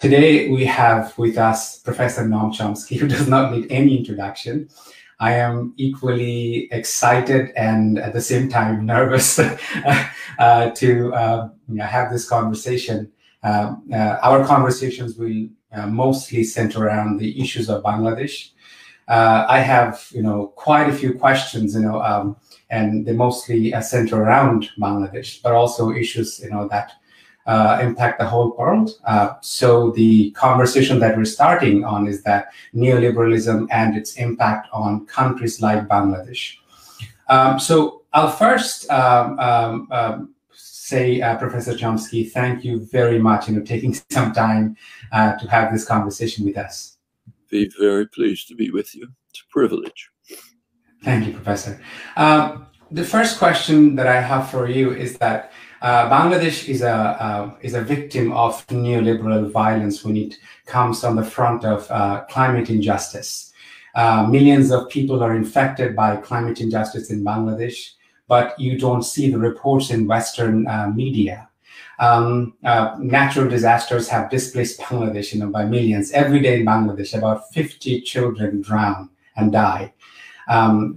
Today we have with us Professor Noam Chomsky, who does not need any introduction. I am equally excited and at the same time nervous to have this conversation. Our conversations will mostly center around the issues of Bangladesh. I have, quite a few questions, and they mostly center around Bangladesh, but also issues, that impact the whole world. So the conversation that we're starting on is that neoliberalism and its impact on countries like Bangladesh. So I'll first say, Professor Chomsky, thank you very much, taking some time to have this conversation with us. Be very pleased to be with you. It's a privilege. Thank you, Professor. The first question that I have for you is that Bangladesh is a victim of neoliberal violence when it comes on the front of climate injustice. Millions of people are infected by climate injustice in Bangladesh, but you don't see the reports in Western media. Natural disasters have displaced Bangladesh, by millions. Every day in Bangladesh, about 50 children drown and die.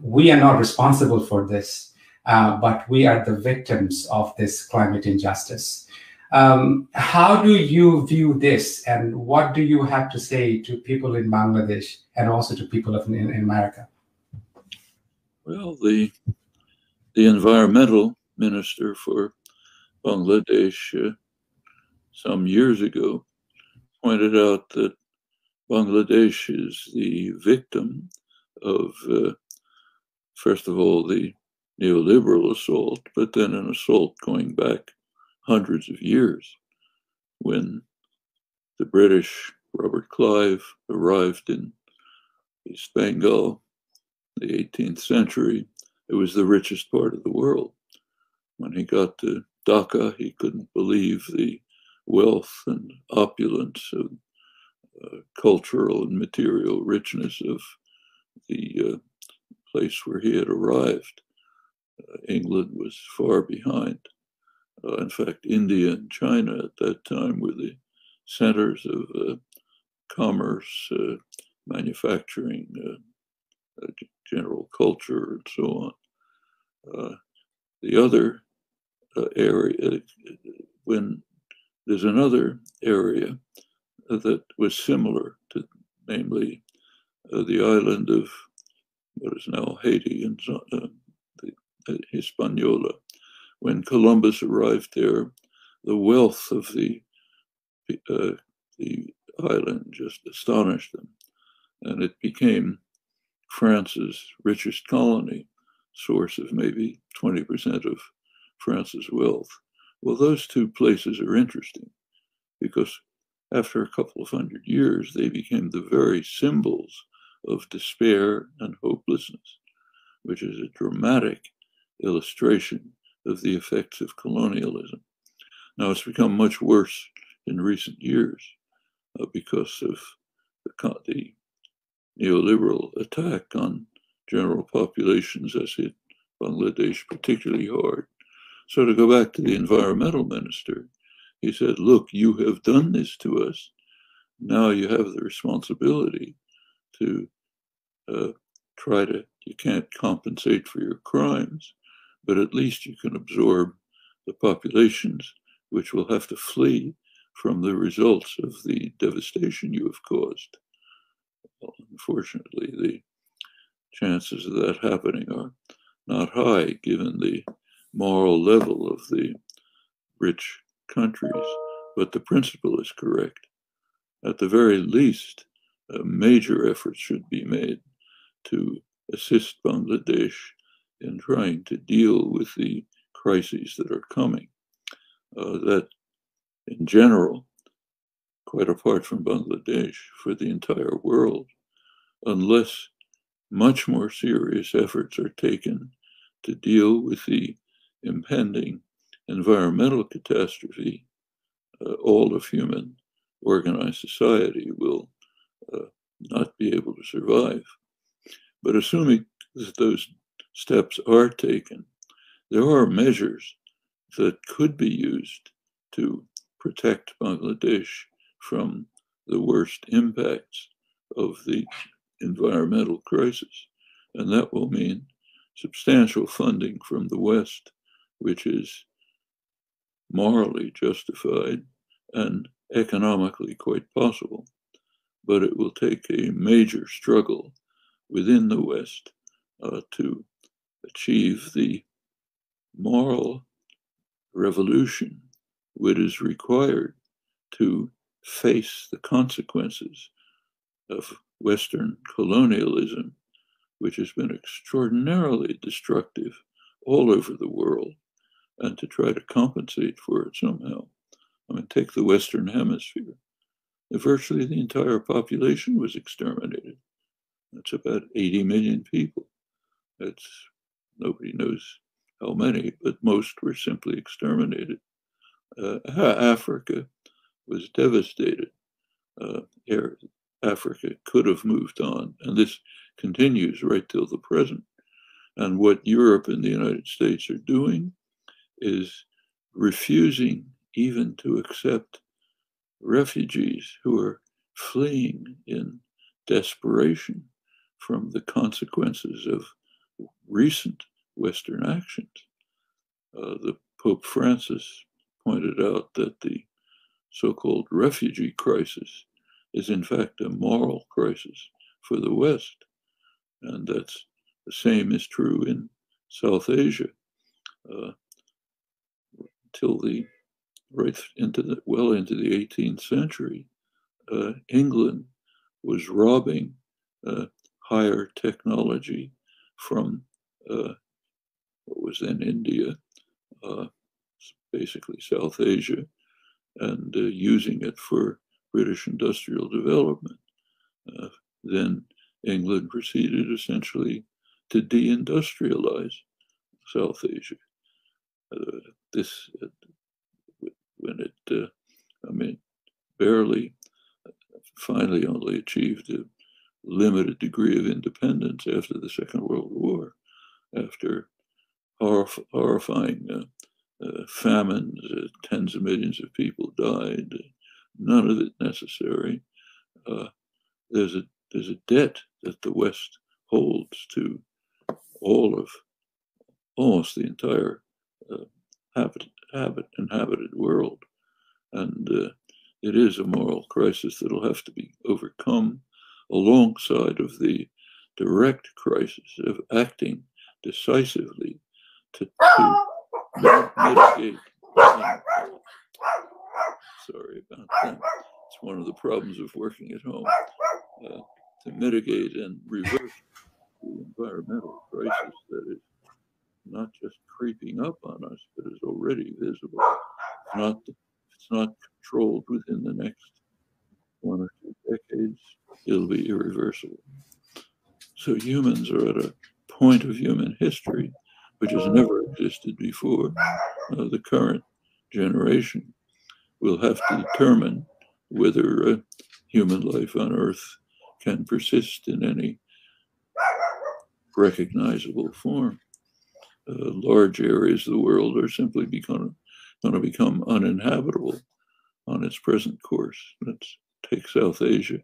We are not responsible for this. But we are the victims of this climate injustice. How do you view this, and what do you have to say to people in Bangladesh and also to people in America? Well, the environmental minister for Bangladesh some years ago pointed out that Bangladesh is the victim of, first of all, the neoliberal assault, but then an assault going back hundreds of years when the British, Robert Clive, arrived in East Bengal in the 18th century. It was the richest part of the world. When he got to Dhaka, he couldn't believe the wealth and opulence of cultural and material richness of the place where he had arrived. England was far behind. In fact, India and China at that time were the centers of commerce, manufacturing, general culture, and so on. The other area, when there's another area that was similar to, namely, the island of what is now Haiti and Hispaniola. When Columbus arrived there, the wealth of the island just astonished them, and it became France's richest colony, source of maybe 20% of France's wealth. Well, those two places are interesting because after a couple of hundred years, they became the very symbols of despair and hopelessness, which is a dramatic illustration of the effects of colonialism. Now, it's become much worse in recent years because of the neoliberal attack on general populations has hit Bangladesh particularly hard. So to go back to the environmental minister, he said, look, you have done this to us. Now you have the responsibility to you can't compensate for your crimes, but at least you can absorb the populations which will have to flee from the results of the devastation you have caused. Well, unfortunately, the chances of that happening are not high given the moral level of the rich countries, but the principle is correct. At the very least, a major effort should be made to assist Bangladesh in trying to deal with the crises that are coming. That in general, quite apart from Bangladesh, for the entire world, unless much more serious efforts are taken to deal with the impending environmental catastrophe, all of human organized society will not be able to survive. But assuming that those steps are taken, there are measures that could be used to protect Bangladesh from the worst impacts of the environmental crisis. And that will mean substantial funding from the West, which is morally justified and economically quite possible. But it will take a major struggle within the West to achieve the moral revolution which is required to face the consequences of Western colonialism, which has been extraordinarily destructive all over the world, and to try to compensate for it somehow. I mean, take the Western Hemisphere. Virtually the entire population was exterminated. That's about 80 million people. That's, nobody knows how many, but most were simply exterminated. Africa was devastated. Africa could have moved on, and this continues right till the present. And what Europe and the United States are doing is refusing even to accept refugees who are fleeing in desperation from the consequences of recent Western actions. The Pope Francis pointed out that the so-called refugee crisis is in fact a moral crisis for the West. And that's the same is true in South Asia. Till the well into the 18th century, England was robbing higher technology from what was then India, basically South Asia, and using it for British industrial development. Then England proceeded essentially to deindustrialize South Asia. When it, barely, finally only achieved a limited degree of independence after the Second World War, after horrifying famines, tens of millions of people died, none of it necessary. There's a debt that the West holds to almost the entire inhabited world. And it is a moral crisis that will have to be overcome alongside of the direct crisis of acting decisively to mitigate. Sorry about that. It's one of the problems of working at home. To mitigate and reverse the environmental crisis that is not just creeping up on us, but is already visible. It's not controlled within the next 1 or 2 decades, it'll be irreversible. So humans are at a point of human history which has never existed before. The current generation will have to determine whether human life on Earth can persist in any recognizable form. Large areas of the world are simply going to become uninhabitable on its present course. Let's take South Asia.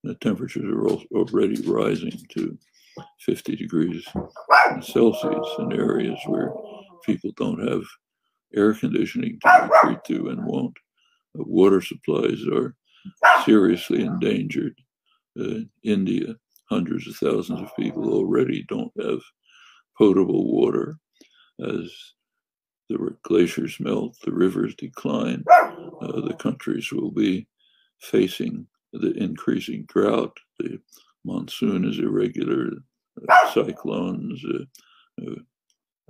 The temperatures are already rising to 50 degrees Celsius in areas where people don't have air conditioning to retreat to and won't. Water supplies are seriously endangered. India, hundreds of thousands of people already don't have potable water. As the glaciers melt, the rivers decline, the countries will be facing the increasing drought. The monsoon is irregular, cyclones,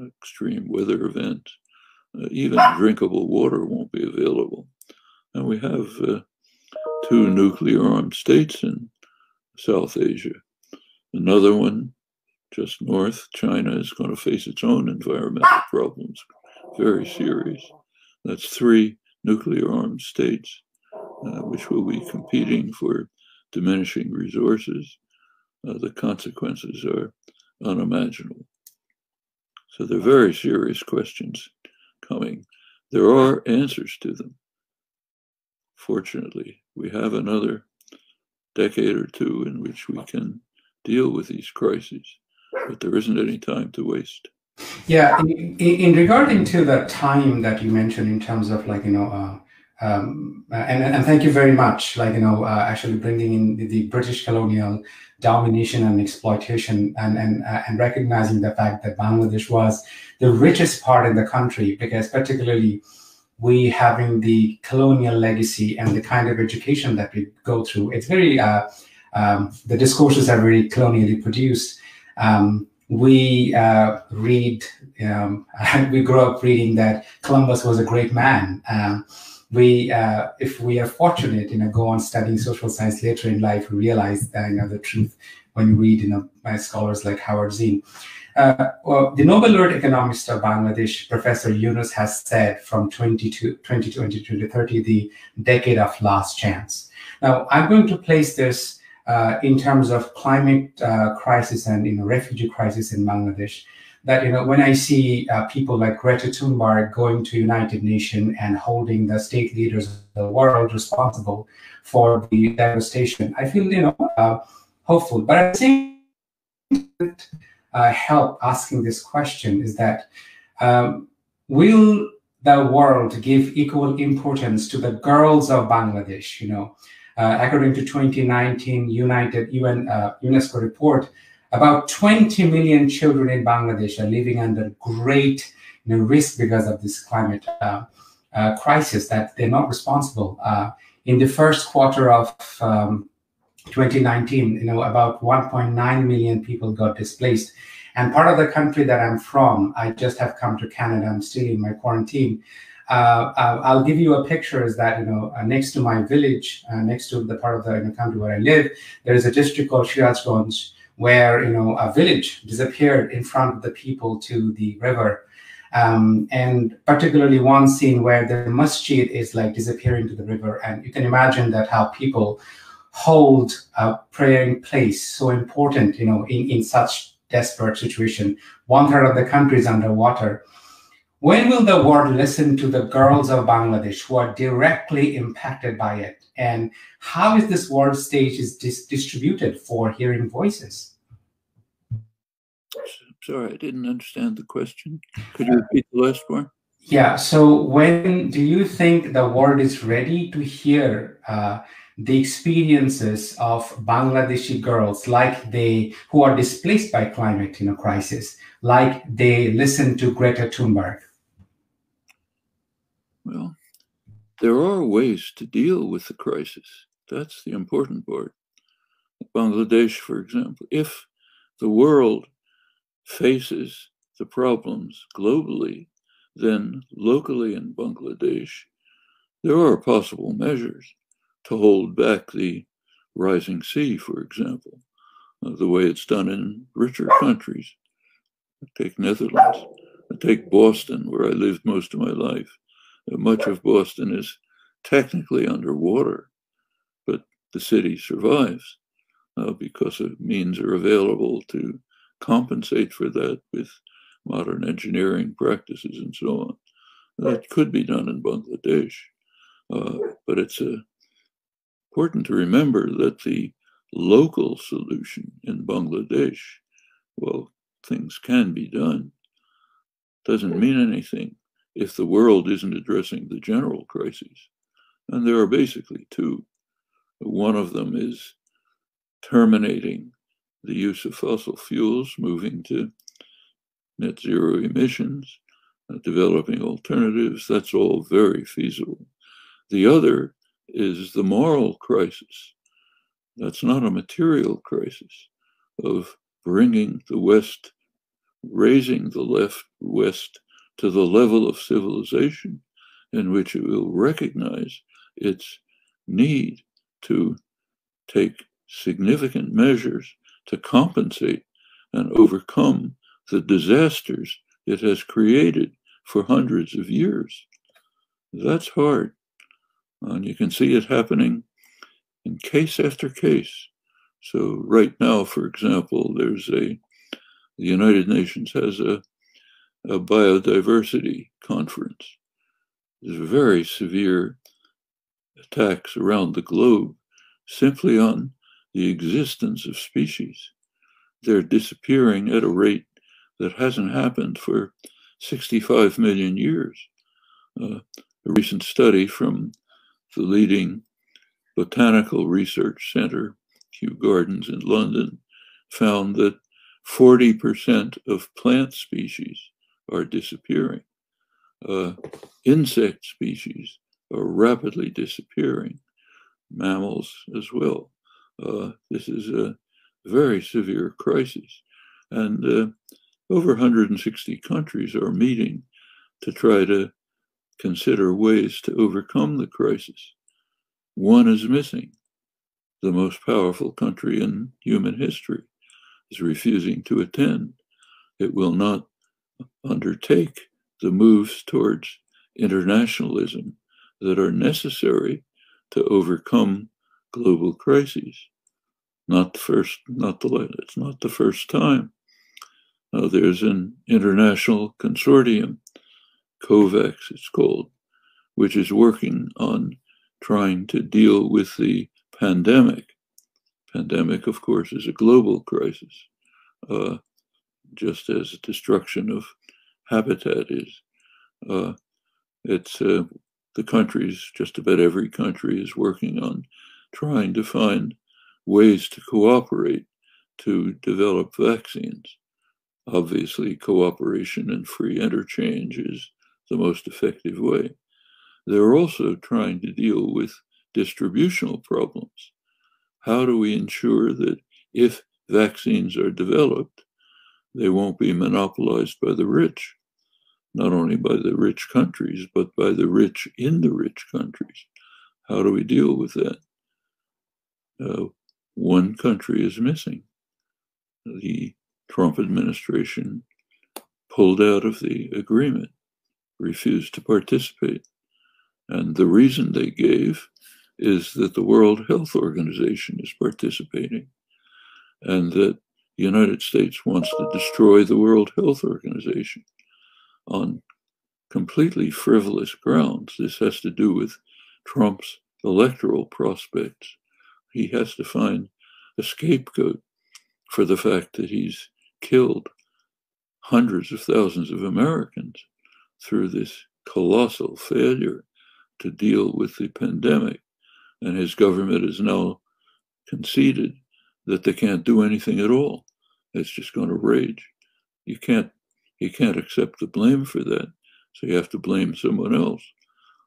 extreme weather events. Even drinkable water won't be available. And we have 2 nuclear-armed states in South Asia. Another one, just north, China, is going to face its own environmental problems, very serious. That's 3 nuclear-armed states, which will be competing for diminishing resources. The consequences are unimaginable. So they're very serious questions coming. There are answers to them. Fortunately, we have another decade or two in which we can deal with these crises, but there isn't any time to waste. Yeah, in regarding to the time that you mentioned in terms of like, and thank you very much, like, actually bringing in the British colonial domination and exploitation and recognizing the fact that Bangladesh was the richest part in the country, because particularly we having the colonial legacy and the kind of education that we go through, it's very, the discourses are very colonially produced. We read, we grew up reading that Columbus was a great man. If we are fortunate, go on studying social science later in life, we realize that, the truth when you read, by scholars like Howard Zinn. Well, the Nobel laureate economist of Bangladesh, Professor Yunus, has said from 2020 to 2030, the decade of last chance. Now, I'm going to place this in terms of climate crisis and refugee crisis in Bangladesh, that when I see people like Greta Thunberg going to United Nations and holding the state leaders of the world responsible for the devastation, I feel hopeful. But I think help asking this question is that will the world give equal importance to the girls of Bangladesh? According to 2019 UN UNESCO report, about 20 million children in Bangladesh are living under great risk because of this climate crisis, that they're not responsible. In the first quarter of 2019, about 1.9 million people got displaced. And part of the country that I'm from, I just have come to Canada, I'm still in my quarantine. I'll give you a picture is that, next to my village, next to the part of the country where I live, there is a district called Shirazganj, where, a village disappeared in front of the people to the river. And particularly one scene where the masjid is like disappearing to the river. And you can imagine that how people hold a praying place so important, in such desperate situation. 1/3 of the country is underwater. When will the world listen to the girls of Bangladesh who are directly impacted by it? And how is this world stage is distributed for hearing voices? Sorry, I didn't understand the question. Could you repeat the last part? Yeah, so when do you think the world is ready to hear the experiences of Bangladeshi girls, like who are displaced by climate crisis, like they listen to Greta Thunberg? Well, there are ways to deal with the crisis. That's the important part. Bangladesh, for example, if the world faces the problems globally, then locally in Bangladesh, there are possible measures to hold back the rising sea, for example, the way it's done in richer countries. Take Netherlands, take Boston, where I lived most of my life. Much of Boston is technically underwater, but the city survives because means are available to compensate for that with modern engineering practices and so on. That could be done in Bangladesh, but it's important to remember that the local solution in Bangladesh, well, things can be done, doesn't mean anything if the world isn't addressing the general crises. And there are basically two. One of them is terminating the use of fossil fuels, moving to net zero emissions, developing alternatives. That's all very feasible. The other is the moral crisis. That's not a material crisis of bringing the West, raising the West to the level of civilization in which it will recognize its need to take significant measures to compensate and overcome the disasters it has created for hundreds of years. That's hard. And you can see it happening in case after case. So right now, for example, the United Nations has a biodiversity conference. There's very severe attacks around the globe simply on the existence of species. They're disappearing at a rate that hasn't happened for 65 million years. A recent study from the leading botanical research center, Kew Gardens in London, found that 40% of plant species are disappearing. Insect species are rapidly disappearing, mammals as well. This is a very severe crisis. And over 160 countries are meeting to try to consider ways to overcome the crisis. One is missing. The most powerful country in human history is refusing to attend. It will not undertake the moves towards internationalism that are necessary to overcome global crises. It's not the first time. There's an international consortium, COVAX it's called, which is working on trying to deal with the pandemic. Pandemic, of course, is a global crisis, just as destruction of habitat is. The countries, just about every country, is working on trying to find ways to cooperate to develop vaccines. Obviously, cooperation and free interchange is the most effective way. They're also trying to deal with distributional problems. How do we ensure that if vaccines are developed, they won't be monopolized by the rich, not only by the rich countries, but by the rich in the rich countries? How do we deal with that? One country is missing. The Trump administration pulled out of the agreement, refused to participate. And the reason they gave is that the World Health Organization is participating and that the United States wants to destroy the World Health Organization on completely frivolous grounds. This has to do with Trump's electoral prospects. He has to find a scapegoat for the fact that he's killed hundreds of thousands of Americans through this colossal failure to deal with the pandemic. And his government has now conceded that they can't do anything at all. It's just going to rage. He can't accept the blame for that. So you have to blame someone else.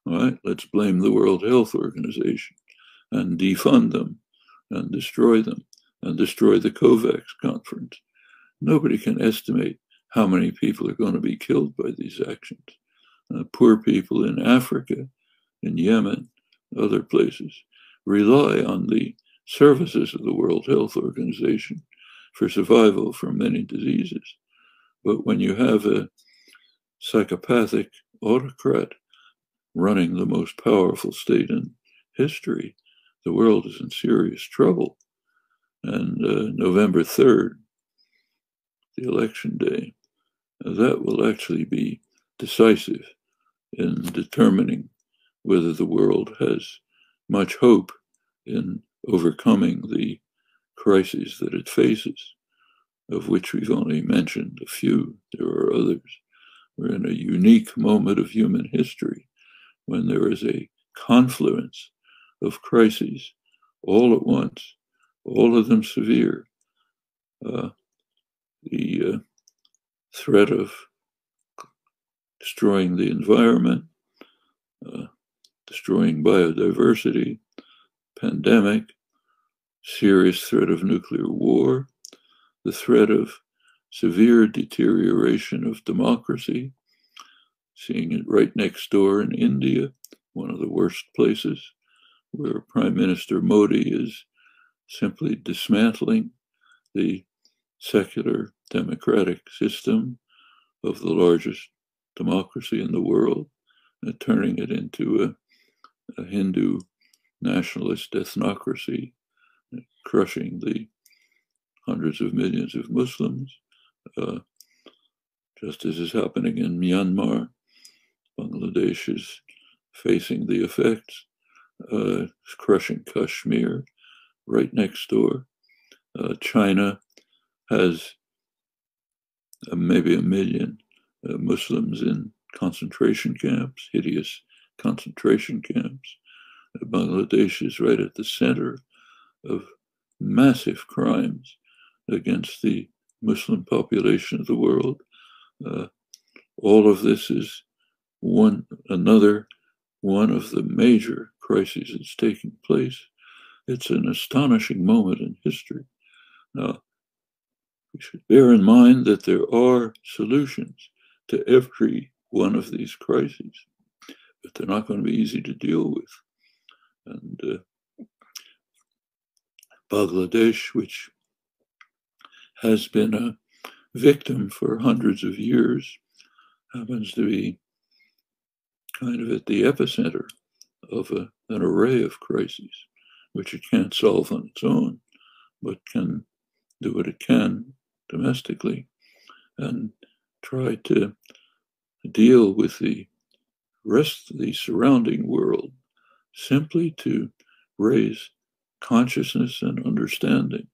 All right, let's blame the World Health Organization and defund them and destroy them and destroy the COVAX conference. Nobody can estimate how many people are going to be killed by these actions. Poor people in Africa, in Yemen, other places, rely on the services of the World Health Organization for survival from many diseases. But when you have a psychopathic autocrat running the most powerful state in history, the world is in serious trouble. And November 3rd, the election day, that will actually be decisive in determining whether the world has much hope in overcoming the crises that it faces, of which we've only mentioned a few. There are others. We're in a unique moment of human history when there is a confluence of crises all at once, all of them severe. The threat of destroying the environment, destroying biodiversity, pandemic, serious threat of nuclear war, the threat of severe deterioration of democracy, seeing it right next door in India, one of the worst places, where Prime Minister Modi is simply dismantling the secular democratic system of the largest democracy in the world and turning it into a Hindu nationalist ethnocracy, crushing the hundreds of millions of Muslims, just as is happening in Myanmar. Bangladesh is facing the effects, crushing Kashmir, right next door. China has maybe 1 million Muslims in concentration camps, hideous concentration camps. Bangladesh is right at the center of massive crimes against the Muslim population of the world. All of this is another one of the major crises that's taking place. It's an astonishing moment in history. Now, we should bear in mind that there are solutions to every one of these crises, but they're not going to be easy to deal with. And Bangladesh, which has been a victim for hundreds of years, happens to be kind of at the epicenter of an array of crises, which it can't solve on its own, but can do what it can domestically and try to deal with the rest of the surrounding world simply to raise consciousness and understanding,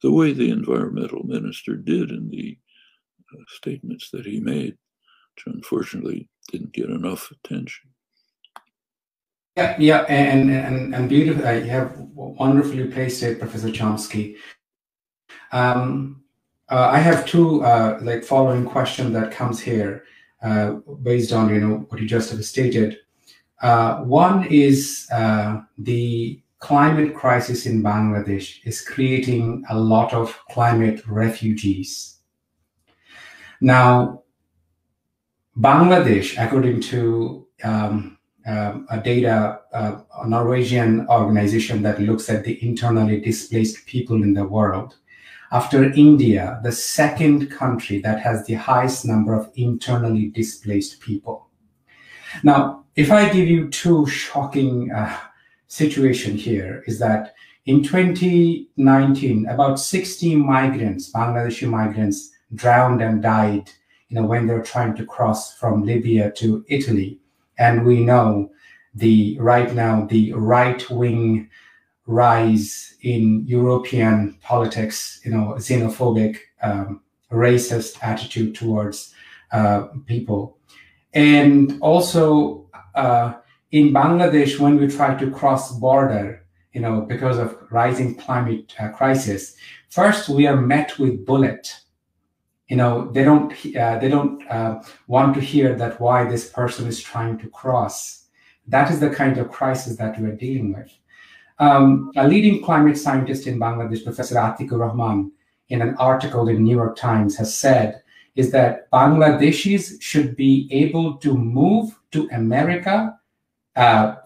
the way the environmental minister did in the statements that he made, which unfortunately didn't get enough attention. Yeah, and beautiful. You have wonderfully placed it, Professor Chomsky. I have two following questions that comes here based on what you just have stated. One is the climate crisis in Bangladesh is creating a lot of climate refugees. Now, Bangladesh, according to a Norwegian organization that looks at the internally displaced people in the world, after India, the second country that has the highest number of internally displaced people. Now, if I give you two shocking situations here, is that in 2019, about 60 migrants, Bangladeshi migrants, drowned and died when they're trying to cross from Libya to Italy. And we know right now the right-wing rise in European politics, xenophobic, racist attitude towards people. And also in Bangladesh, when we try to cross border, because of rising climate crisis, first we are met with bullet. They don't want to hear that why this person is trying to cross. That is the kind of crisis that we're dealing with. A leading climate scientist in Bangladesh, Professor Atikur Rahman, in an article in New York Times has said is that Bangladeshis should be able to move to America,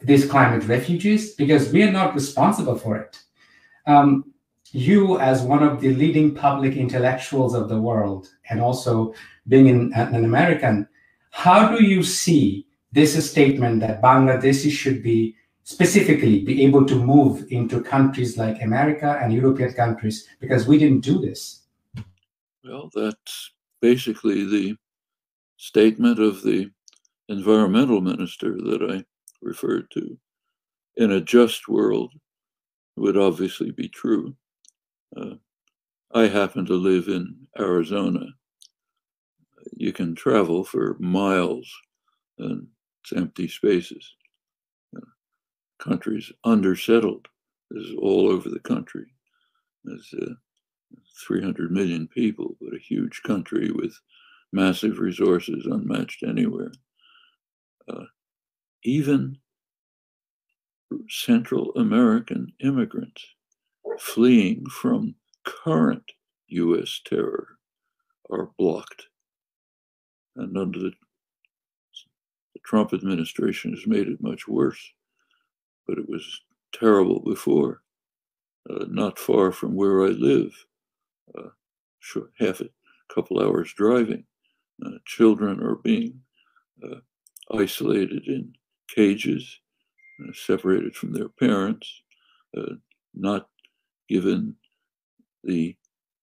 these climate refugees, because we are not responsible for it. You, as one of the leading public intellectuals of the world, and also being an American, how do you see this statement that Bangladeshis should be specifically be able to move into countries like America and European countries, because we didn't do this? Well, that's basically the statement of the environmental minister that I referred to. In a just world, would obviously be true. I happen to live in Arizona. You can travel for miles and it's empty spaces. Country's undersettled. This is all over the country. There's 300 million people, but a huge country with massive resources unmatched anywhere. Even Central American immigrants fleeing from current U.S. terror are blocked. And under the Trump administration has made it much worse. But it was terrible before. Not far from where I live, half a couple hours driving, children are being isolated in cages, separated from their parents, not given the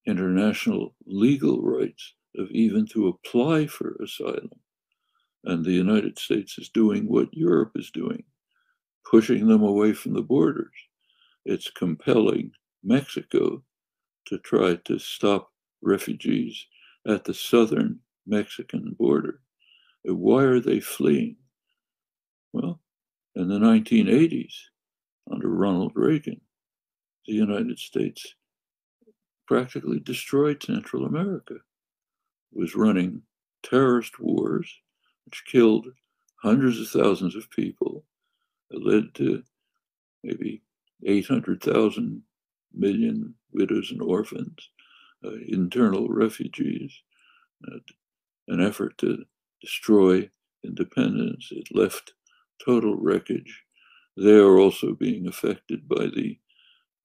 international legal rights of even to apply for asylum. And the United States is doing what Europe is doing, pushing them away from the borders. it's compelling Mexico to try to stop refugees at the southern Mexican border. Why are they fleeing? Well, in the 1980s, under Ronald Reagan, the United States practically destroyed Central America. It was running terrorist wars, which killed hundreds of thousands of people. It led to maybe 800,000 million widows and orphans, internal refugees, an effort to destroy independence. It left total wreckage. They are also being affected by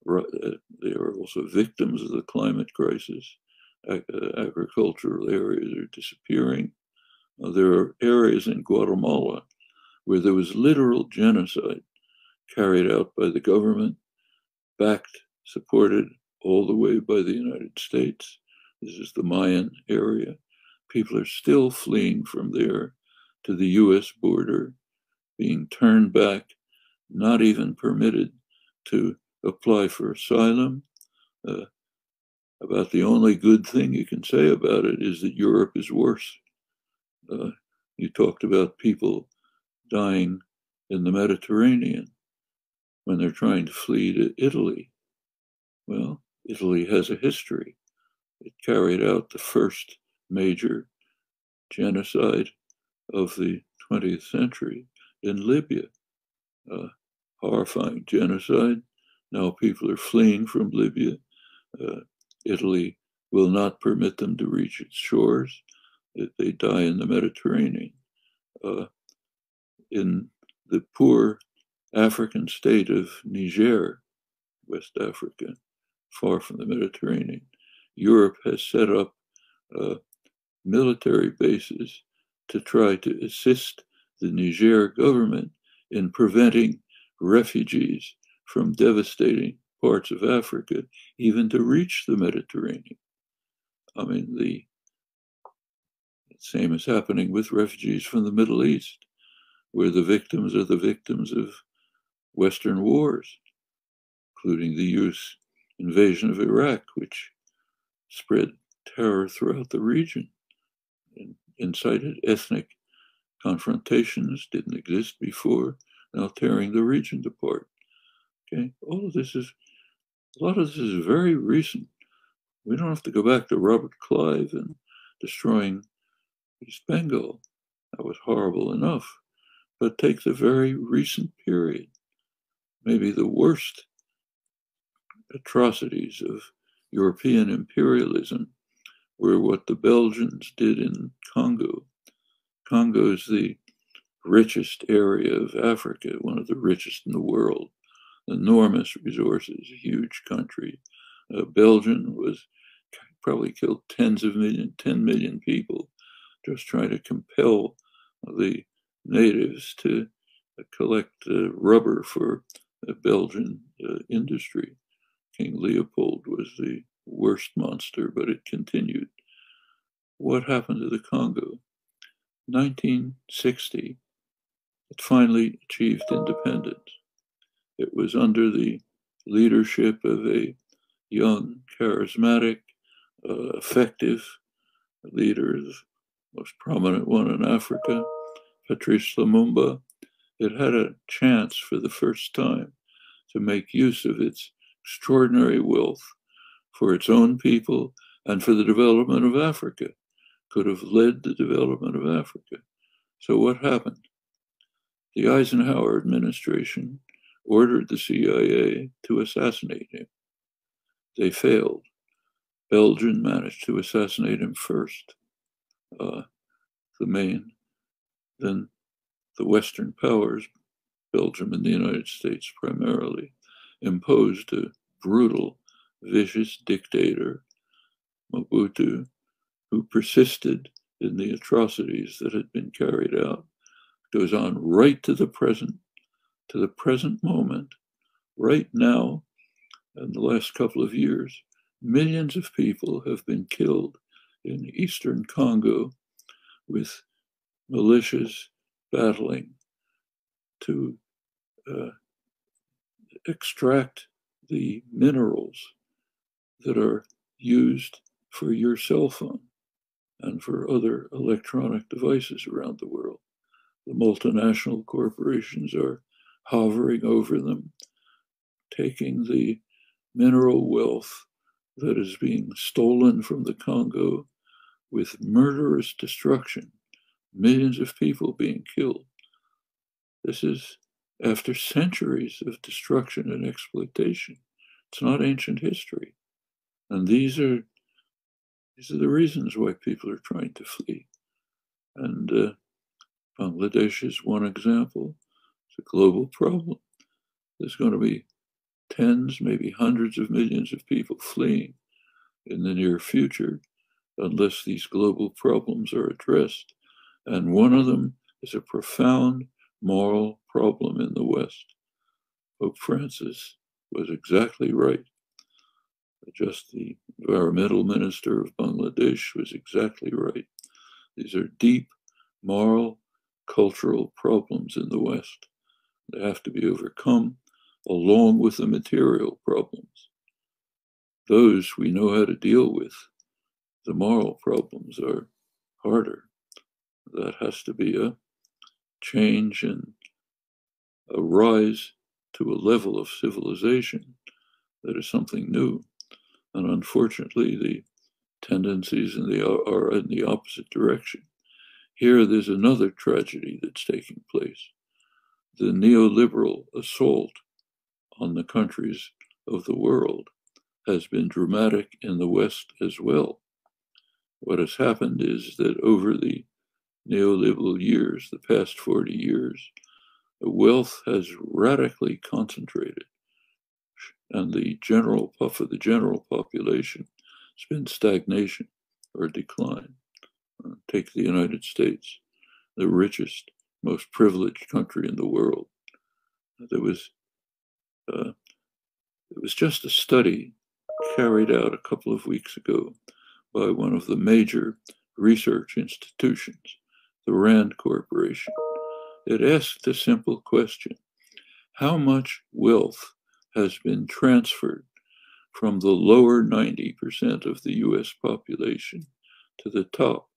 they are also victims of the climate crisis. Agricultural areas are disappearing. There are areas in Guatemala where there was literal genocide carried out by the government, backed, supported all the way by the United States. This is the Mayan area. People are still fleeing from there to the US border, being turned back, not even permitted to apply for asylum. About the only good thing you can say about it is that Europe is worse. You talked about people dying in the Mediterranean when they're trying to flee to Italy. Well, Italy has a history. It carried out the first major genocide of the 20th century in Libya. Horrifying genocide. Now people are fleeing from Libya. Italy will not permit them to reach its shores. They die in the Mediterranean. In the poor African state of Niger, West Africa, far from the Mediterranean, Europe has set up military bases to try to assist the Niger government in preventing refugees from devastating parts of Africa, even to reach the Mediterranean. I mean, the same is happening with refugees from the Middle East, where the victims are the victims of Western wars, including the US invasion of Iraq, which spread terror throughout the region and incited ethnic confrontations, didn't exist before, now tearing the region apart. Okay, a lot of this is very recent. We don't have to go back to Robert Clive and destroying East Bengal. That was horrible enough. But take the very recent period, maybe the worst atrocities of European imperialism were what the Belgians did in Congo. Congo is the richest area of Africa, one of the richest in the world. Enormous resources, a huge country. Belgium was probably killed 10 million people just trying to compel the natives to collect rubber for Belgian industry. King Leopold was the worst monster, but it continued. What happened to the Congo? 1960, it finally achieved independence. It was under the leadership of a young, charismatic, effective leader, the most prominent one in Africa, Patrice Lumumba. It had a chance for the first time to make use of its extraordinary wealth for its own people and for the development of Africa. Could have led the development of Africa. So what happened? The Eisenhower administration ordered the CIA to assassinate him. They failed. Belgium managed to assassinate him first. Then the Western powers, Belgium and the United States primarily, imposed a brutal, vicious dictator, Mobutu, who persisted in the atrocities that had been carried out. Goes on right to the present moment, right now, in the last couple of years. Millions of people have been killed in eastern Congo with militias battling to extract the minerals that are used for your cell phone and for other electronic devices around the world. The multinational corporations are hovering over them, taking the mineral wealth that is being stolen from the Congo with murderous destruction, millions of people being killed. This is after centuries of destruction and exploitation. It's not ancient history. And these are the reasons why people are trying to flee. And Bangladesh is one example. It's a global problem. There's going to be tens, maybe hundreds of millions of people fleeing in the near future unless these global problems are addressed. And one of them is a profound moral problem in the West. Pope Francis was exactly right. Just the environmental minister of Bangladesh was exactly right. These are deep moral, cultural problems in the West. They have to be overcome along with the material problems. Those we know how to deal with. The moral problems are harder. That has to be a change and a rise to a level of civilization that is something new. And unfortunately, the tendencies are in the opposite direction. Here, there's another tragedy that's taking place. The neoliberal assault on the countries of the world has been dramatic in the West as well. What has happened is that over the neoliberal years, the past 40 years, the wealth has radically concentrated. And the general population, it's been stagnation or decline. Take the United States, the richest, most privileged country in the world. It was just a study carried out a couple of weeks ago by one of the major research institutions, the Rand Corporation. It asked a simple question: how much wealth has been transferred from the lower 90% of the US population to the top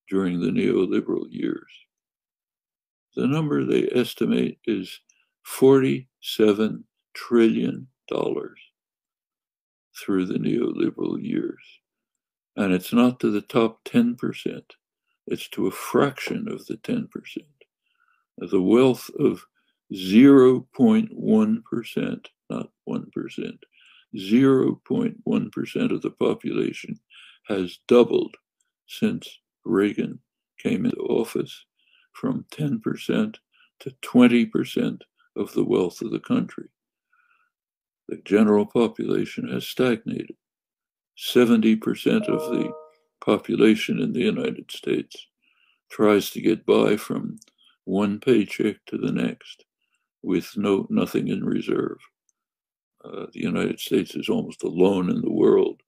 during the neoliberal years? The number they estimate is $47 trillion through the neoliberal years. And it's not to the top 10%, it's to a fraction of the 10%. The wealth of 0.1%, not 1%, 0.1% of the population has doubled since Reagan came into office, from 10% to 20% of the wealth of the country. The general population has stagnated. 70% of the population in the United States tries to get by from one paycheck to the next with nothing in reserve. The United States is almost alone in the world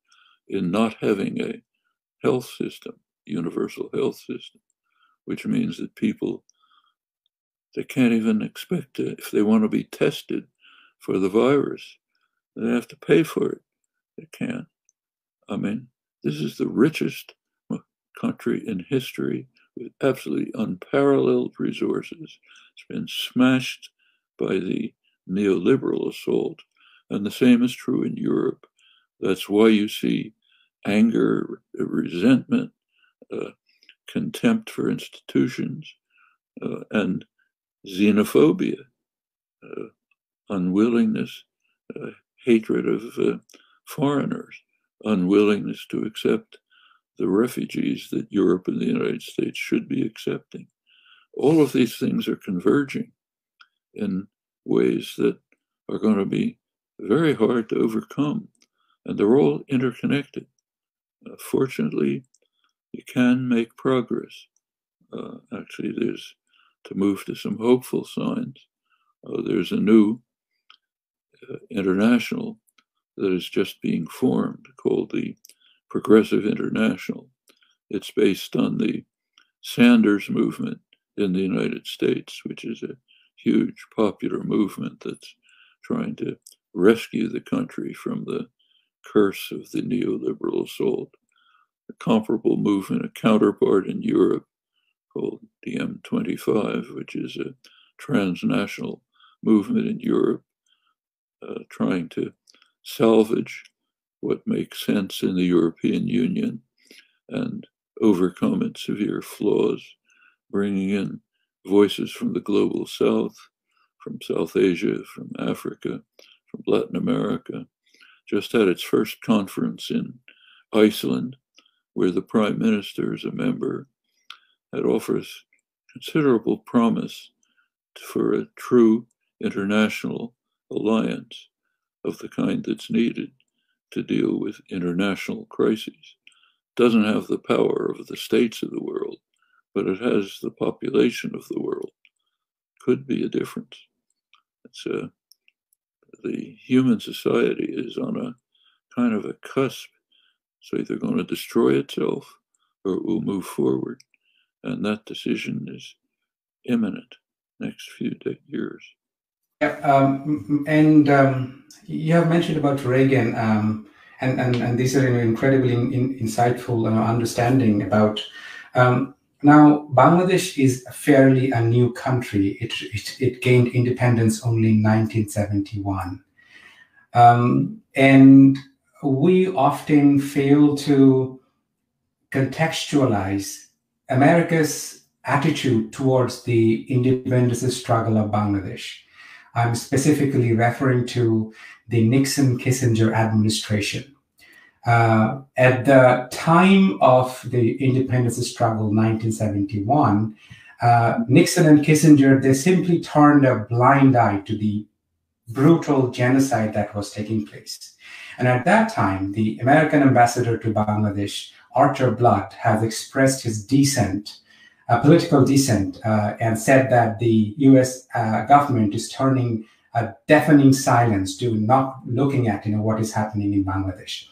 in not having a health system, universal health system, which means that people, they can't even expect to, if they want to be tested for the virus, they have to pay for it. They can't. I mean, this is the richest country in history with absolutely unparalleled resources. It's been smashed by the neoliberal assault. And the same is true in Europe. That's why you see anger, resentment, contempt for institutions, and xenophobia, unwillingness, hatred of foreigners, unwillingness to accept the refugees that Europe and the United States should be accepting. All of these things are converging in ways that are going to be very hard to overcome, and they're all interconnected. Fortunately, you can make progress. Actually, there's, to move to some hopeful signs, there's a new international that is just being formed called the Progressive International. It's based on the Sanders movement in the United States, which is a huge popular movement that's trying to rescue the country from the curse of the neoliberal assault. A comparable movement, a counterpart in Europe called the M25, which is a transnational movement in Europe trying to salvage what makes sense in the European Union and overcome its severe flaws, bringing in voices from the global south, from South Asia, from Africa, from Latin America. Just had its first conference in Iceland, where the prime minister is a member, that offers considerable promise for a true international alliance of the kind that's needed to deal with international crises. Doesn't have the power of the states of the world, but it has the population of the world. Could be a difference. It's the human society is on a kind of a cusp. It's either going to destroy itself or it will move forward. And that decision is imminent next few years. Yeah, you have mentioned about Reagan, and these are incredibly insightful understanding about. Now, Bangladesh is fairly a new country. It gained independence only in 1971, and we often fail to contextualize America's attitude towards the independence struggle of Bangladesh. I'm specifically referring to the Nixon-Kissinger administration. At the time of the independence struggle, 1971, Nixon and Kissinger, they simply turned a blind eye to the brutal genocide that was taking place. And at that time, the American ambassador to Bangladesh, Arthur Blood, has expressed his dissent, political dissent, and said that the US government is turning a deafening silence to not looking at what is happening in Bangladesh.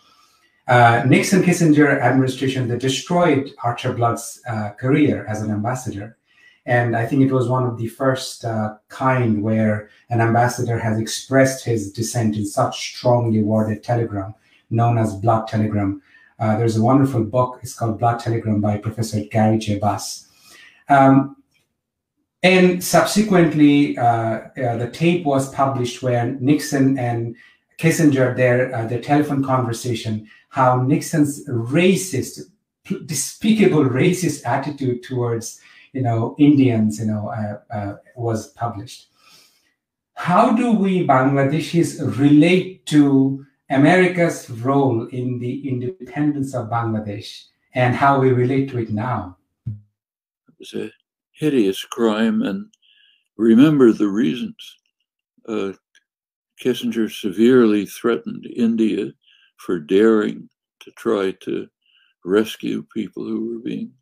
Nixon-Kissinger administration, they destroyed Arthur Blood's career as an ambassador. And I think it was one of the first kind where an ambassador has expressed his dissent in such strongly worded telegram known as Blood Telegram. There's a wonderful book, it's called Blood Telegram by Professor Gary J. Bass. And subsequently, the tape was published where Nixon and Kissinger, their telephone conversation, how Nixon's racist, despicable racist attitude towards Indians, was published. How do we Bangladeshis relate to America's role in the independence of Bangladesh and how we relate to it now? It was a hideous crime, and remember the reasons. Kissinger severely threatened India for daring to try to rescue people who were being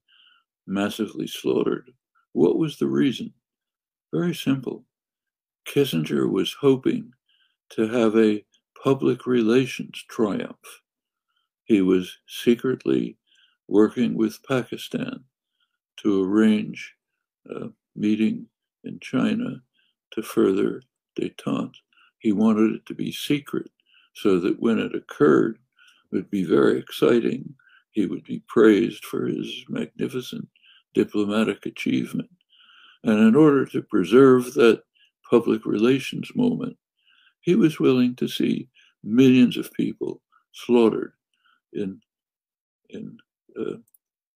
massively slaughtered. What was the reason? Very simple. Kissinger was hoping to have a public relations triumph. He was secretly working with Pakistan to arrange a meeting in China to further détente. He wanted it to be secret so that when it occurred, it would be very exciting. He would be praised for his magnificent diplomatic achievement. And in order to preserve that public relations moment, he was willing to see millions of people slaughtered in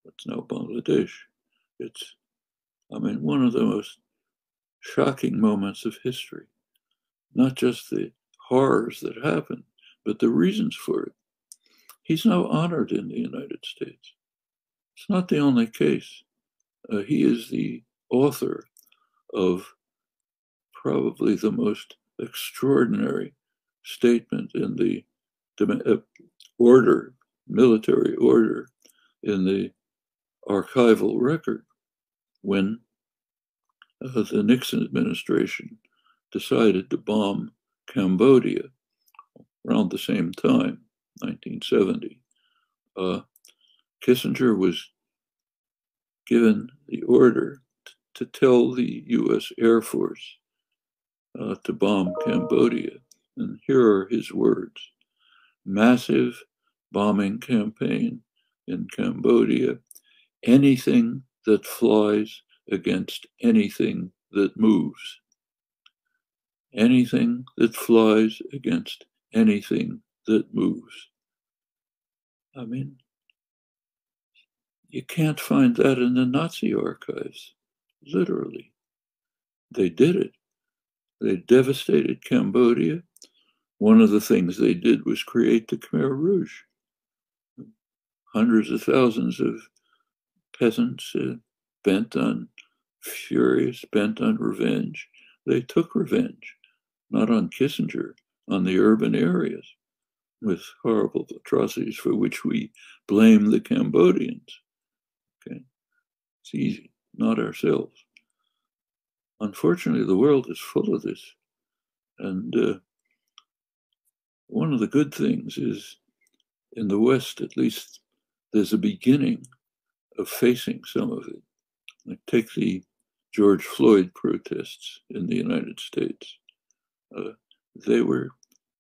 what's now Bangladesh. It's, one of the most shocking moments of history. Not just the horrors that happened, but the reasons for it. He's now honored in the United States. It's not the only case. He is the author of probably the most extraordinary statement in the military order in the archival record when the Nixon administration decided to bomb Cambodia around the same time, 1970. Kissinger was given the order to tell the US Air Force to bomb Cambodia. And here are his words. Massive bombing campaign in Cambodia. Anything that flies against anything that moves. Anything that flies against anything that moves. I mean, you can't find that in the Nazi archives, literally. They did it. They devastated Cambodia. One of the things they did was create the Khmer Rouge. Hundreds of thousands of peasants bent on revenge. They took revenge, not on Kissinger, on the urban areas, with horrible atrocities for which we blame the Cambodians. Okay, it's easy, not ourselves. Unfortunately, the world is full of this. And one of the good things is, in the West, at least, there's a beginning of facing some of it. Like take the George Floyd protests in the United States. They were,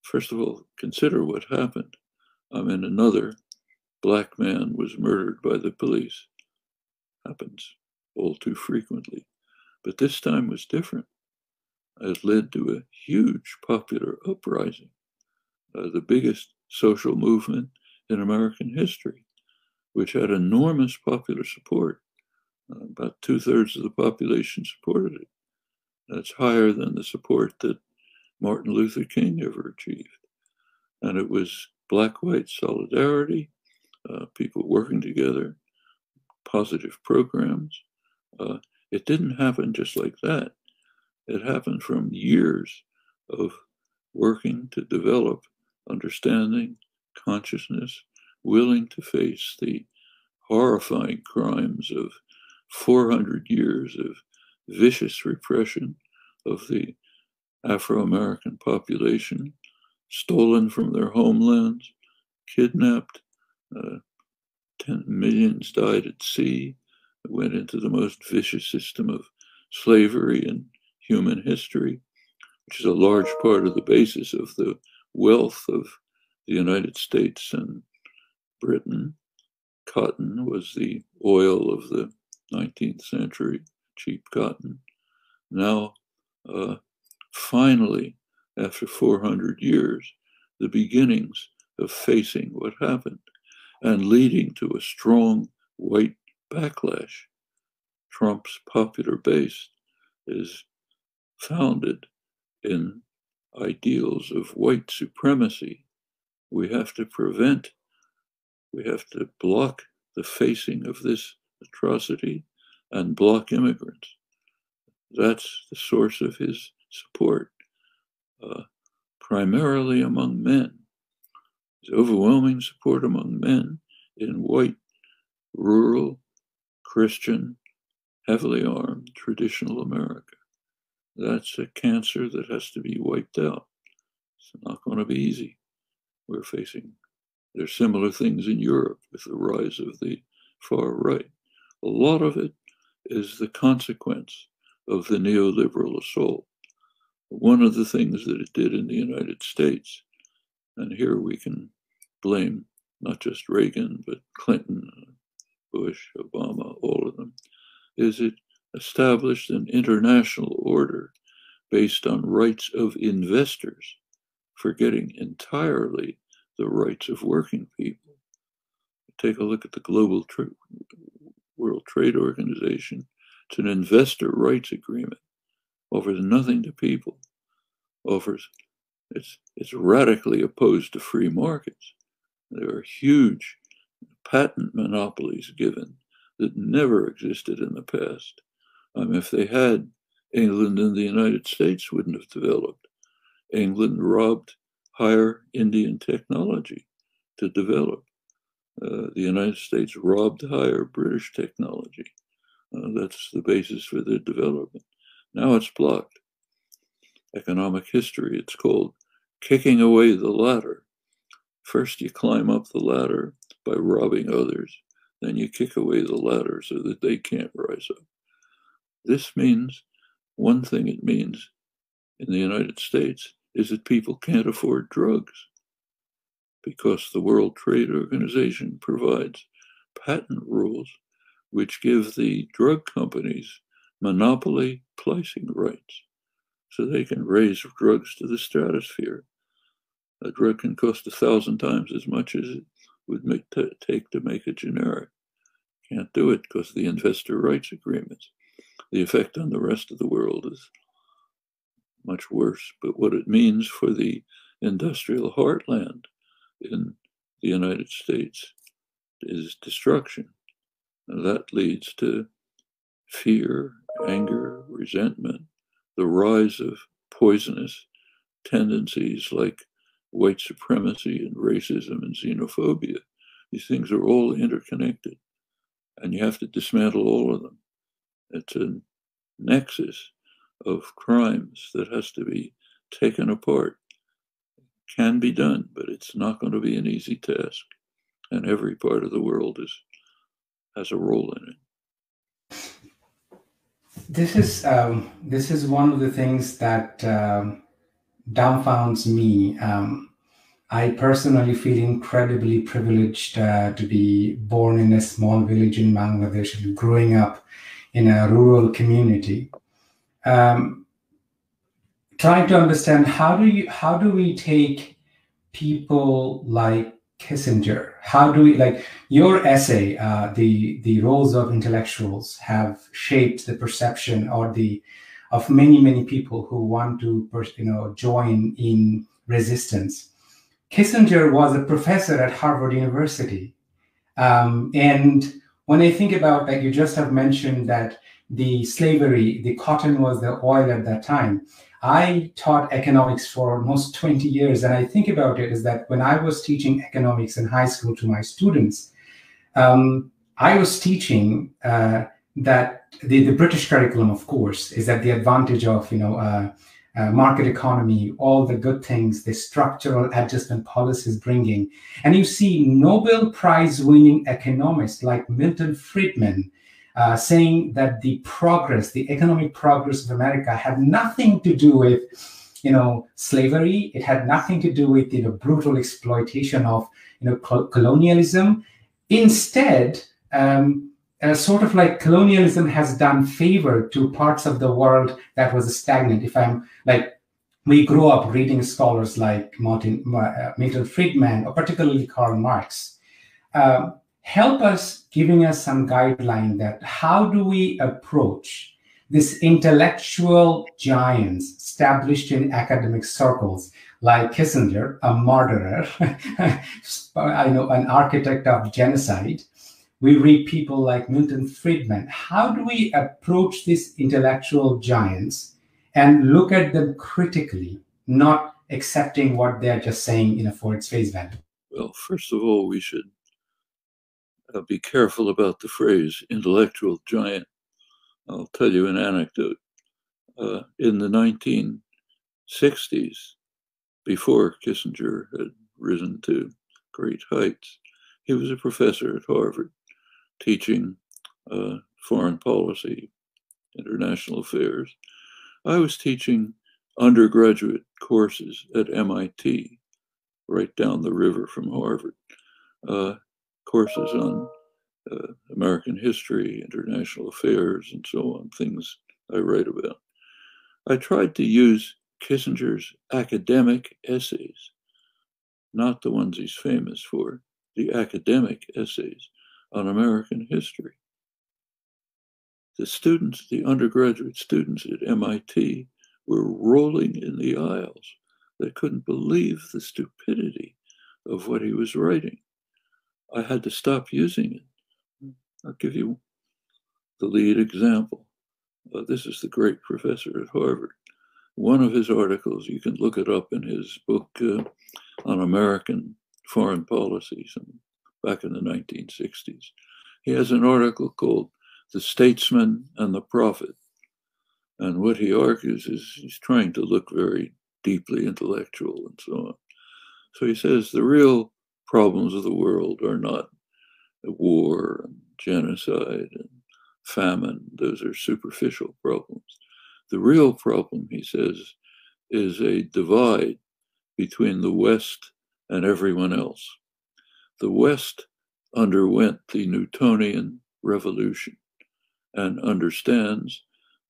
first of all, consider what happened. I mean, another black man was murdered by the police. Happens all too frequently. But this time was different. It led to a huge popular uprising, the biggest social movement in American history, which had enormous popular support. About 2/3 of the population supported it. That's higher than the support that Martin Luther King ever achieved. And it was black-white solidarity, people working together, positive programs. It didn't happen just like that. It happened from years of working to develop understanding, consciousness, willing to face the horrifying crimes of 400 years of vicious repression of the Afro-American population, stolen from their homelands, kidnapped, 10 millions died at sea, went into the most vicious system of slavery in human history, which is a large part of the basis of the wealth of the United States and Britain. Cotton was the oil of the 19th century, cheap cotton. Now, finally, after 400 years, the beginnings of facing what happened and leading to a strong white backlash. Trump's popular base is founded in ideals of white supremacy. We have to block the facing of this atrocity and block immigrants. That's the source of his support, primarily among men. His overwhelming support among men in white, rural, Christian, heavily armed, traditional America. That's a cancer that has to be wiped out. It's not going to be easy. There's similar things in Europe with the rise of the far right. A lot of it is the consequence of the neoliberal assault. One of the things that it did in the United States, and here we can blame not just Reagan, but Clinton, Bush, Obama, all of them, is it established an international order based on rights of investors, forgetting entirely the rights of working people. Take a look at the Global World Trade Organization. It's an investor rights agreement. Offers nothing to people. It's radically opposed to free markets. There are huge patent monopolies given that never existed in the past. If they had, England and the United States wouldn't have developed. England robbed higher Indian technology to develop. The United States robbed higher British technology. That's the basis for their development. Now it's blocked. Economic history, it's called kicking away the ladder. First you climb up the ladder by robbing others, then you kick away the ladder so that they can't rise up. This means, one thing it means in the United States is that people can't afford drugs because the World Trade Organization provides patent rules which give the drug companies monopoly pricing rights so they can raise drugs to the stratosphere. A drug can cost 1,000 times as much as it would take to make a generic. Can't do it because of the investor rights agreements. The effect on the rest of the world is much worse. But what it means for the industrial heartland in the United States is destruction. And that leads to fear, anger, resentment, the rise of poisonous tendencies like white supremacy and racism and xenophobia. These things are all interconnected, and you have to dismantle all of them. It's a nexus of crimes that has to be taken apart. It can be done, but it's not going to be an easy task, and every part of the world has a role in it. This is one of the things that dumbfounds me. I personally feel incredibly privileged to be born in a small village in Bangladesh and growing up in a rural community. Trying to understand how do we take people like Kissinger? How do we, like your essay, the roles of intellectuals have shaped the perception of many people who want to join in resistance. Kissinger was a professor at Harvard University, and when I think about, like you just have mentioned that the slavery, the cotton was the oil at that time. I taught economics for almost 20 years, and I think about it is that when I was teaching economics in high school to my students, I was teaching that the British curriculum, of course, is that the advantage of market economy, all the good things, the structural adjustment policies bringing, and you see Nobel Prize winning economists like Milton Friedman saying that the economic progress of America had nothing to do with, slavery. It had nothing to do with, brutal exploitation of, colonialism. Instead, sort of like colonialism has done favor to parts of the world that was stagnant. We grew up reading scholars like Milton Friedman, or particularly Karl Marx. Help us, giving us some guideline that how do we approach this intellectual giants established in academic circles like Kissinger, a murderer, I know, an architect of genocide. We read people like Milton Friedman. How do we approach these intellectual giants and look at them critically, not accepting what they're just saying for its face value? Well, first of all, we should be careful about the phrase intellectual giant. I'll tell you an anecdote. In the 1960s, before Kissinger had risen to great heights, he was a professor at Harvard teaching foreign policy, international affairs. I was teaching undergraduate courses at MIT, right down the river from Harvard. Courses on American history, international affairs, and so on, things I write about. I tried to use Kissinger's academic essays, not the ones he's famous for, the academic essays on American history. The undergraduate students at MIT were rolling in the aisles. They couldn't believe the stupidity of what he was writing. I had to stop using it. I'll give you the lead example. This is the great professor at Harvard. One of his articles, you can look it up in his book on American foreign policies back in the 1960s. He has an article called The Statesman and the Prophet. And what he argues is he's trying to look very deeply intellectual and so on. So he says the real problems of the world are not war and genocide and famine. Those are superficial problems. The real problem, he says, is a divide between the West and everyone else. The West underwent the Newtonian revolution and understands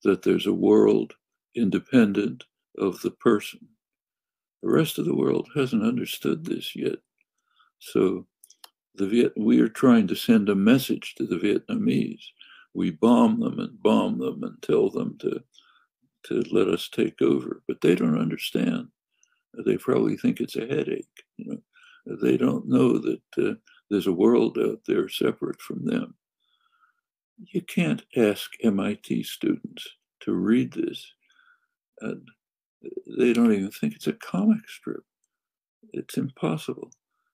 that there's a world independent of the person. The rest of the world hasn't understood this yet. So we are trying to send a message to the Vietnamese. We bomb them and tell them to let us take over, but they don't understand. They probably think it's a headache. They don't know that there's a world out there separate from them. You can't ask MIT students to read this, and they don't even think it's a comic strip. It's impossible.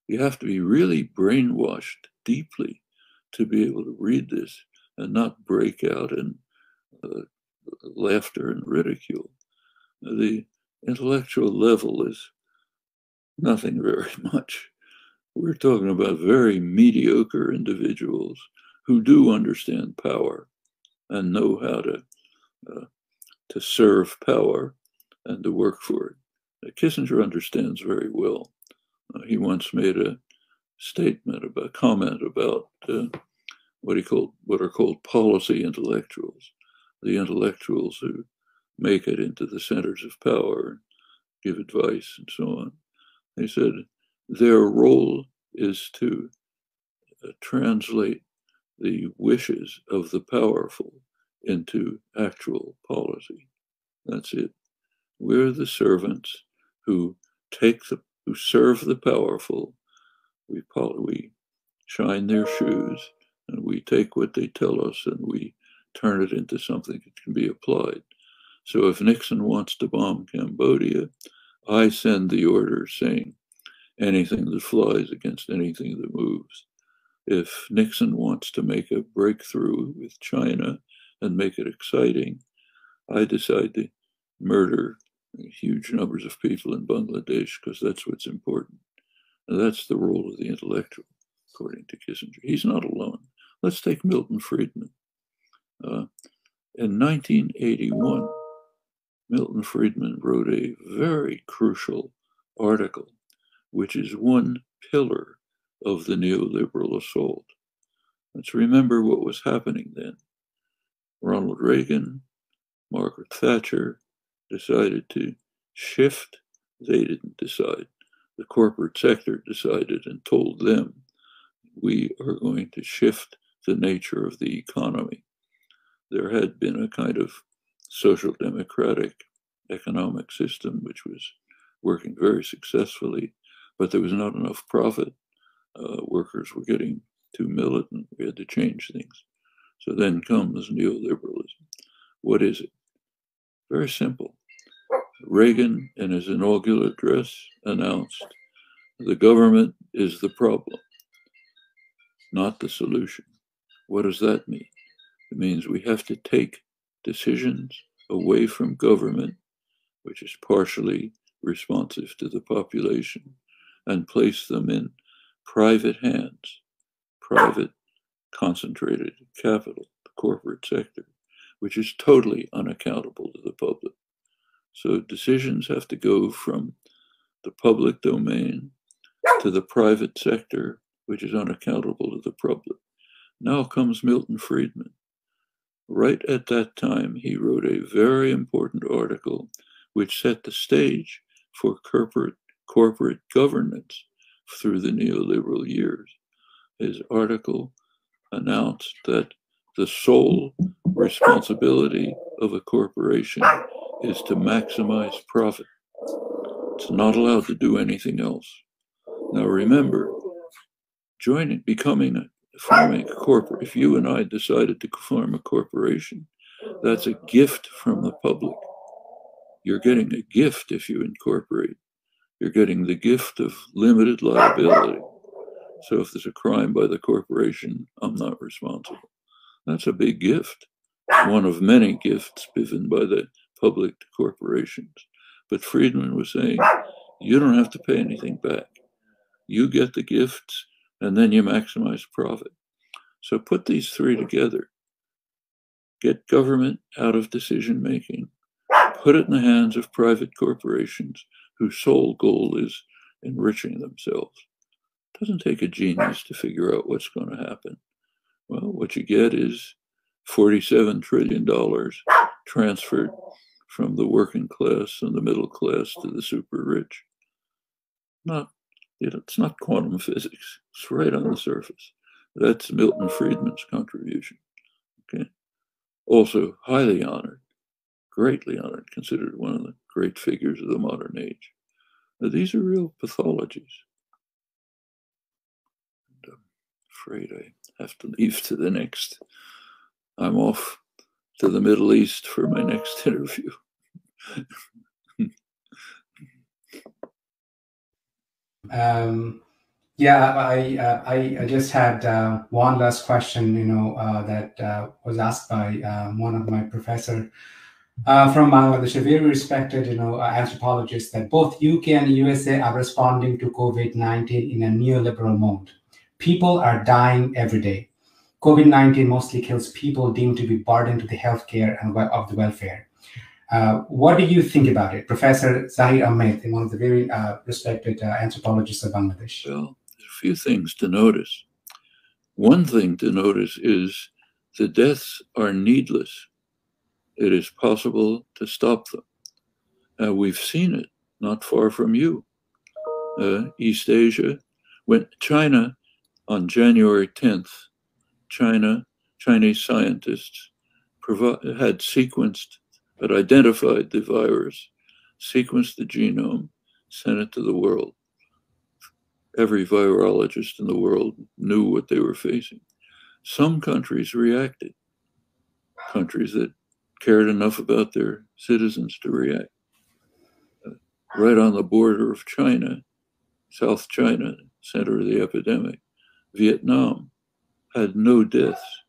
You have to be really brainwashed deeply to be able to read this and not break out in laughter and ridicule. The intellectual level is nothing very much. We're talking about very mediocre individuals who do understand power and know how to serve power and to work for it. Kissinger understands very well. He once made a comment about what are called policy intellectuals, the intellectuals who make it into the centers of power, give advice, and so on. He said their role is to translate the wishes of the powerful into actual policy. That's it. We're the servants who serve the powerful. We shine their shoes, and we take what they tell us and we turn it into something that can be applied. So if Nixon wants to bomb Cambodia, I send the order saying anything that flies against anything that moves. If Nixon wants to make a breakthrough with China and make it exciting, I decide to murder huge numbers of people in Bangladesh because that's what's important. And that's the role of the intellectual, according to Kissinger. He's not alone. Let's take Milton Friedman. In 1981, Milton Friedman wrote a very crucial article, which is one pillar of the neoliberal assault. Let's remember what was happening then. Ronald Reagan, Margaret Thatcher decided to shift. They didn't decide. The corporate sector decided and told them, we are going to shift the nature of the economy. There had been a kind of social democratic economic system which was working very successfully, but there was not enough profit. Workers were getting too militant. We had to change things. So then comes neoliberalism. What is it? Very simple. Reagan, in his inaugural address, announced the government is the problem, not the solution. What does that mean? It means we have to take decisions away from government, which is partially responsive to the population, and place them in private hands, private concentrated capital, the corporate sector, which is totally unaccountable to the public. So decisions have to go from the public domain to the private sector, which is unaccountable to the public. Now comes Milton Friedman. Right at that time, he wrote a very important article which set the stage for corporate governance through the neoliberal years. His article announced that the sole responsibility of a corporation is to maximize profit. It's not allowed to do anything else. Now remember, forming a corporate, if you and I decided to form a corporation, that's a gift from the public. You're getting a gift if you incorporate. You're getting the gift of limited liability. So if there's a crime by the corporation, I'm not responsible. That's a big gift. One of many gifts given by the public to corporations. But Friedman was saying, you don't have to pay anything back. You get the gifts and then you maximize profit. So put these three together. Get government out of decision making, put it in the hands of private corporations whose sole goal is enriching themselves. It doesn't take a genius to figure out what's going to happen. Well, what you get is $47 trillion transferred from the working class and the middle class to the super rich. It's not quantum physics. It's right on the surface. That's Milton Friedman's contribution. Okay. Also highly honored, greatly honored, considered one of the great figures of the modern age. Now, these are real pathologies. And I'm afraid I have to leave to the next. I'm off to the Middle East for my next interview. I just had one last question, that was asked by one of my professor from Bangladesh, a very respected, anthropologist, that both UK and USA are responding to COVID-19 in a neoliberal mode. People are dying every day. COVID-19 mostly kills people deemed to be burdened to the healthcare and of the welfare. What do you think about it? Professor Zahir Ahmed, one of the very respected anthropologists of Bangladesh. Well, there's a few things to notice. One thing to notice is the deaths are needless. It is possible to stop them. We've seen it not far from you. East Asia, when China, on January 10th, Chinese scientists had identified the virus, sequenced the genome, sent it to the world. Every virologist in the world knew what they were facing. Some countries reacted, countries that cared enough about their citizens to react. Right on the border of China, South China, center of the epidemic, Vietnam had no deaths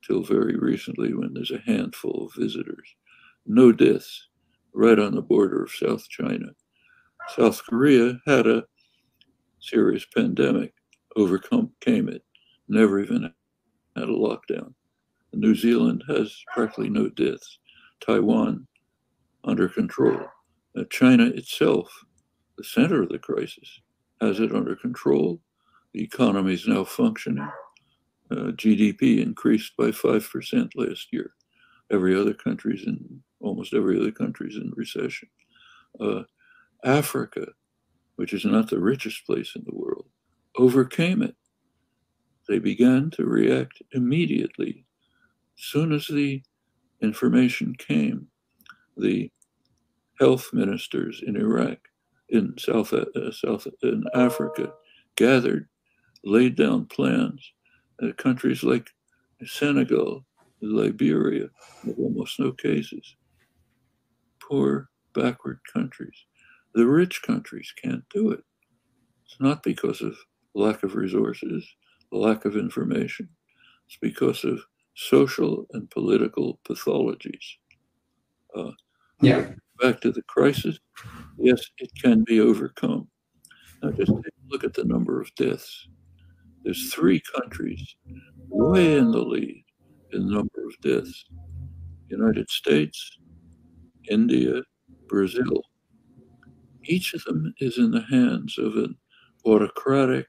till very recently, when there's a handful of visitors. No deaths right on the border of South China. South Korea had a serious pandemic, overcame it, never even had a lockdown. New Zealand has practically no deaths. Taiwan, under control. China itself, the center of the crisis, has it under control. The economy is now functioning. GDP increased by 5% last year. Almost every other country's in recession. Africa, which is not the richest place in the world, overcame it. They began to react immediately. As soon as the information came, the health ministers in Iraq, in in Africa, gathered, laid down plans. Countries like Senegal, Liberia, have almost no cases. Poor, backward countries. The rich countries can't do it. It's not because of lack of resources, lack of information. It's because of social and political pathologies. Back to the crisis, yes, it can be overcome. Now just take a look at the number of deaths. There's 3 countries way in the lead in the number of deaths. United States, India, Brazil. Each of them is in the hands of an autocratic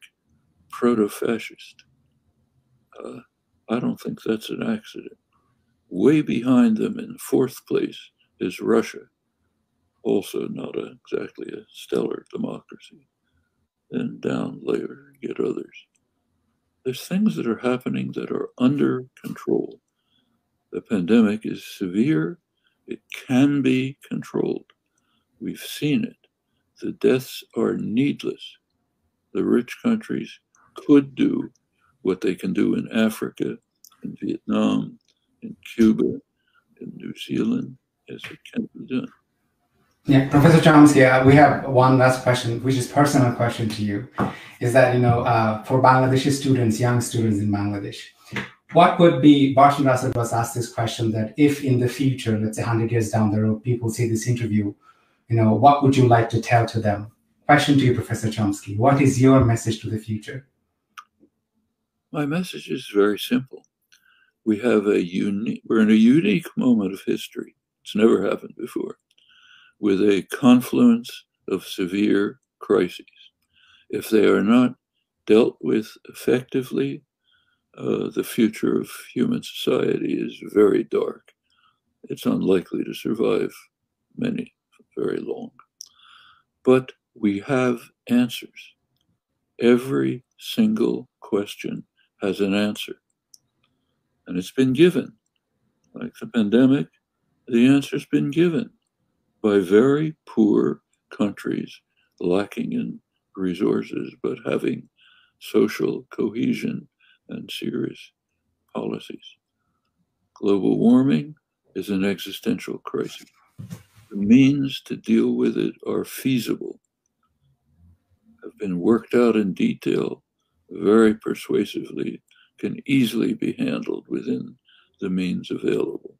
proto-fascist. I don't think that's an accident. Way behind them in 4th place is Russia, also not exactly a stellar democracy. Then down later you get others. There's things that are happening that are under control. The pandemic is severe. It can be controlled. We've seen it. The deaths are needless. The rich countries could do what they can do in Africa, in Vietnam, in Cuba, in New Zealand, as it can be done. Yeah, Professor Chomsky, we have one last question, which is personal question to you. Is that, for Bangladeshi students, young students in Bangladesh, what would be, Barton Russell was asked this question, that if in the future, let's say 100 years down the road, people see this interview, what would you like to tell to them? Question to you, Professor Chomsky. What is your message to the future? My message is very simple. We're in a unique moment of history. It's never happened before, with a confluence of severe crises. If they are not dealt with effectively, the future of human society is very dark. It's unlikely to survive very long. But we have answers. Every single question has an answer. And it's been given. Like the pandemic, the answer's been given by very poor countries lacking in resources, but having social cohesion and serious policies. Global warming is an existential crisis. The means to deal with it are feasible, have been worked out in detail, very persuasively, can easily be handled within the means available.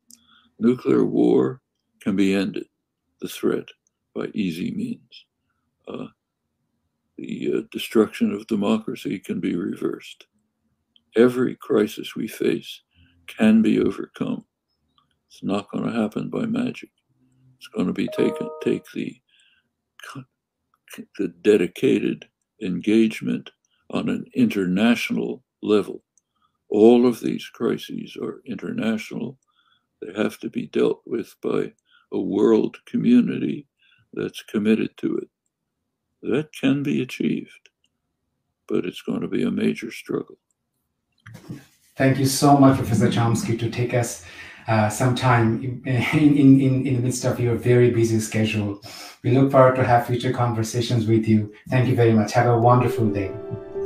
Nuclear war can be ended, the threat, by easy means. The destruction of democracy can be reversed. Every crisis we face can be overcome. It's not going to happen by magic. It's going to be take the dedicated engagement on an international level. All of these crises are international. They have to be dealt with by a world community that's committed to it. That can be achieved, but it's going to be a major struggle. Thank you so much, Professor Chomsky, to take us some time in the midst of your very busy schedule. We look forward to have future conversations with you. Thank you very much. Have a wonderful day.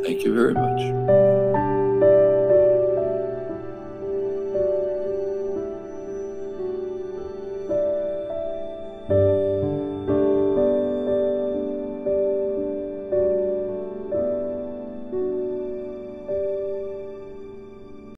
Thank you very much.